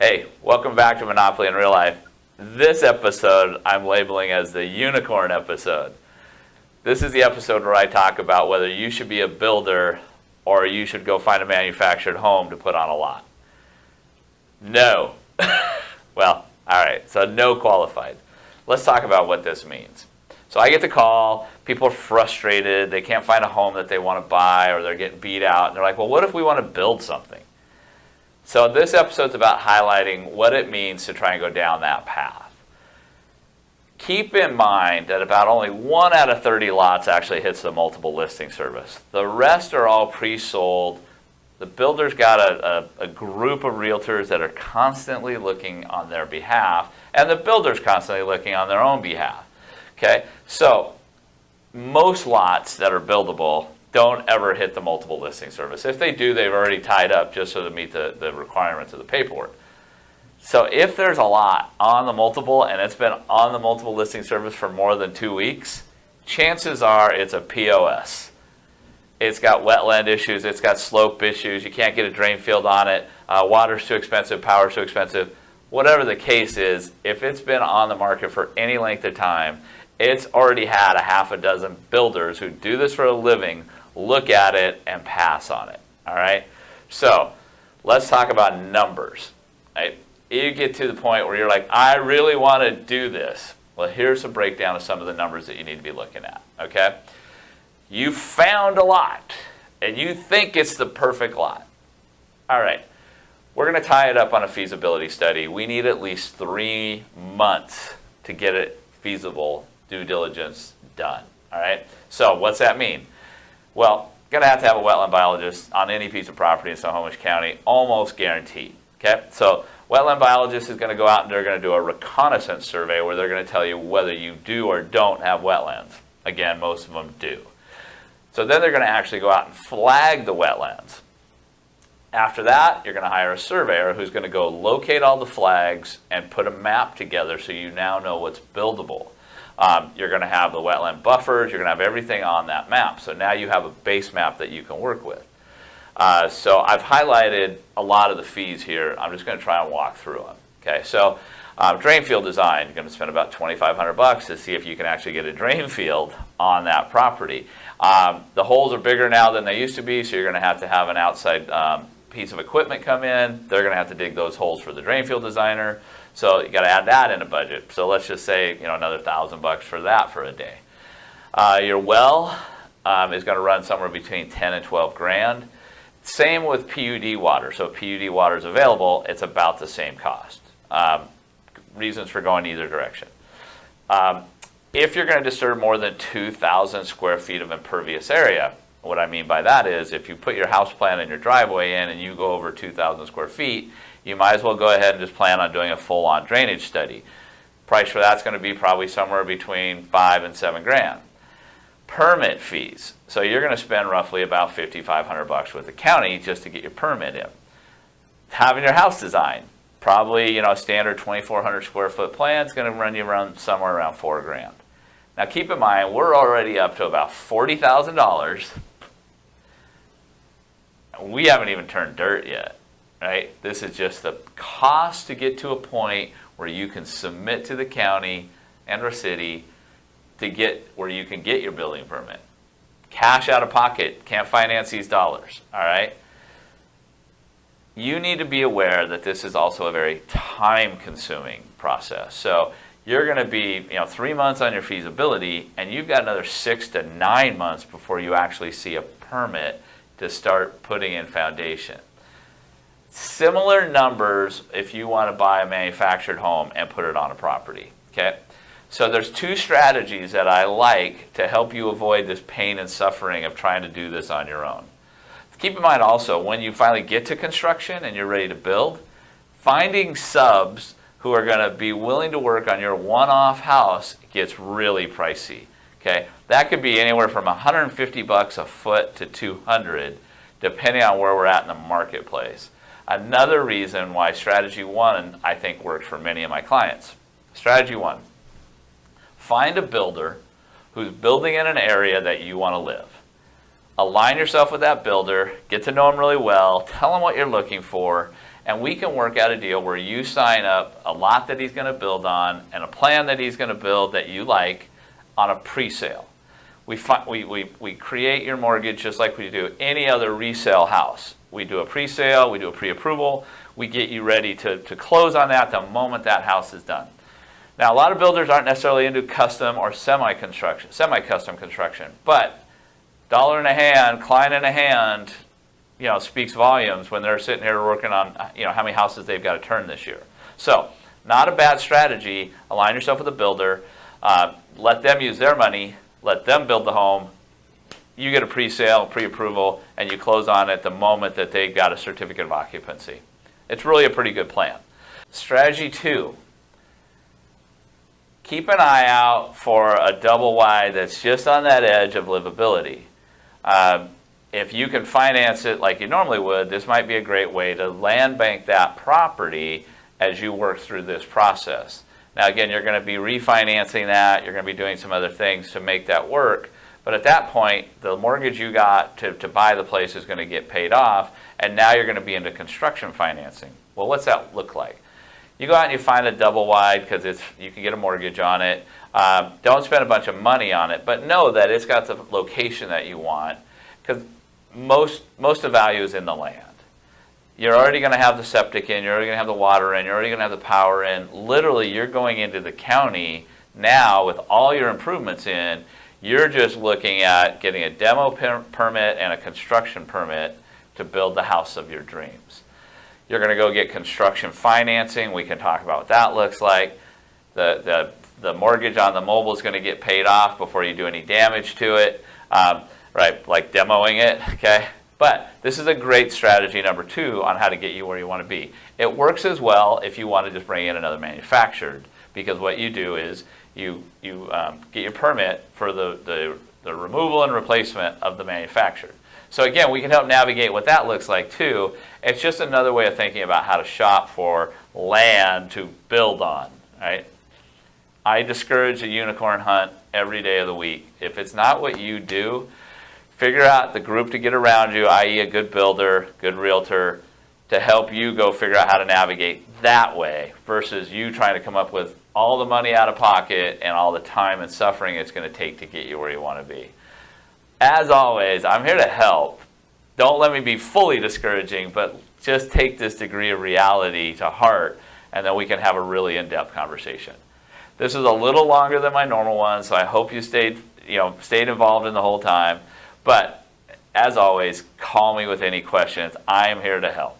Hey, welcome back to Monopoly in Real Life. This episode I'm labeling as the unicorn episode. This is the episode where I talk about whether you should be a builder or you should go find a manufactured home to put on a lot. No. Well, all right, so no qualified. Let's talk about what this means. So I get the call, people are frustrated, they can't find a home that they want to buy, or they're getting beat out, and they're like, well, what if we want to build something? So this episode's about highlighting what it means to try and go down that path. Keep in mind that about only 1 out of 30 lots actually hits the multiple listing service. The rest are all pre-sold. The builder's got a group of realtors that are constantly looking on their behalf, and the builder's constantly looking on their own behalf. Okay, so most lots that are buildable don't ever hit the multiple listing service. If they do, they've already tied up just so to meet the requirements of the paperwork. So if there's a lot on the multiple and it's been on the multiple listing service for more than 2 weeks, chances are it's a POS. It's got wetland issues, it's got slope issues, you can't get a drain field on it, water's too expensive, power's too expensive. Whatever the case is, if it's been on the market for any length of time, it's already had a half a dozen builders who do this for a living look at it and pass on it. All right? So let's talk about numbers. Right? You get to the point where you're like, I really want to do this. Well, here's a breakdown of some of the numbers that you need to be looking at. Okay? You found a lot, and you think it's the perfect lot. All right. We're going to tie it up on a feasibility study. We need at least 3 months to get it feasible due diligence done. All right? So what's that mean? Well, going to have a wetland biologist on any piece of property in Snohomish County, almost guaranteed. Okay? So wetland biologist is going to go out and they're going to do a reconnaissance survey where they're going to tell you whether you do or don't have wetlands. Again, most of them do. So then they're going to actually go out and flag the wetlands. After that, you're going to hire a surveyor who's going to go locate all the flags and put a map together so you now know what's buildable. You're going to have the wetland buffers. You're going to have everything on that map. So now you have a base map that you can work with. So I've highlighted a lot of the fees here. I'm just going to try and walk through them. Okay, so drain field design. You're going to spend about $2,500 to see if you can actually get a drain field on that property. The holes are bigger now than they used to be, so you're going to have an outside piece of equipment come in. They're going to have to dig those holes for the drain field designer. So you got to add that in a budget. So let's just say another $1,000 for that for a day. Your well is going to run somewhere between 10 and 12 grand. Same with PUD water. So if PUD water is available, it's about the same cost. Reasons for going either direction. If you're going to disturb more than 2,000 square feet of impervious area, what I mean by that is if you put your house plan and your driveway in and you go over 2,000 square feet, you might as well go ahead and just plan on doing a full-on drainage study. Price for that's going to be probably somewhere between 5 and 7 grand. Permit fees. So you're going to spend roughly about $5,500 with the county just to get your permit in. Having your house designed, probably a standard 2,400 square foot plan is going to run you somewhere around 4 grand. Now keep in mind, we're already up to about $40,000. We haven't even turned dirt yet. Right? This is just the cost to get to a point where you can submit to the county and or city to get where you can get your building permit. Cash out of pocket, can't finance these dollars. All right? You need to be aware that this is also a very time-consuming process. So you're going to be 3 months on your feasibility, and you've got another 6 to 9 months before you actually see a permit to start putting in foundation. Similar numbers if you want to buy a manufactured home and put it on a property. Okay? So there's 2 strategies that I like to help you avoid this pain and suffering of trying to do this on your own. Keep in mind also, when you finally get to construction and you're ready to build, finding subs who are going to be willing to work on your one-off house gets really pricey. Okay? That could be anywhere from $150 a foot to $200, depending on where we're at in the marketplace. Another reason why strategy 1, I think, works for many of my clients. Strategy 1, find a builder who's building in an area that you want to live. Align yourself with that builder, get to know them really well, tell them what you're looking for, and we can work out a deal where you sign up a lot that he's going to build on and a plan that he's going to build that you like on a pre-sale. We create your mortgage just like we do any other resale house. We do a pre-sale, we do a pre-approval, we get you ready to close on that the moment that house is done. Now, a lot of builders aren't necessarily into custom or semi-custom construction, but dollar in a hand, client in a hand, speaks volumes when they're sitting here working on, how many houses they've got to turn this year. So, not a bad strategy. Align yourself with a builder. Let them use their money. Let them build the home. You get a pre-sale, pre-approval, and you close on it the moment that they've got a certificate of occupancy. It's really a pretty good plan. Strategy 2. Keep an eye out for a double wide that's just on that edge of livability. If you can finance it like you normally would, this might be a great way to land bank that property as you work through this process. Now, again, you're going to be refinancing that. You're going to be doing some other things to make that work. But at that point, the mortgage you got to buy the place is going to get paid off, and now you're going to be into construction financing. Well, what's that look like? You go out and you find a double wide because you can get a mortgage on it. Don't spend a bunch of money on it, but know that it's got the location that you want, because most of the value is in the land. You're already going to have the septic in, you're already going to have the water in, you're already going to have the power in. Literally, you're going into the county now with all your improvements in. You're just looking at getting a demo permit and a construction permit to build the house of your dreams. You're going to go get construction financing. We can talk about what that looks like. The mortgage on the mobile is going to get paid off before you do any damage to it, right? Like demoing it, okay? But this is a great strategy, number 2, on how to get you where you want to be. It works as well if you want to just bring in another manufactured, because what you do is you get your permit for the removal and replacement of the manufactured. So again, we can help navigate what that looks like too. It's just another way of thinking about how to shop for land to build on, right? I discourage a unicorn hunt every day of the week. If it's not what you do, figure out the group to get around you, i.e. a good builder, good realtor, to help you go figure out how to navigate that way versus you trying to come up with all the money out of pocket and all the time and suffering it's going to take to get you where you want to be. As always, I'm here to help. Don't let me be fully discouraging, but just take this degree of reality to heart, and then we can have a really in-depth conversation. This is a little longer than my normal one, so I hope you stayed involved in the whole time. But as always, call me with any questions. I am here to help.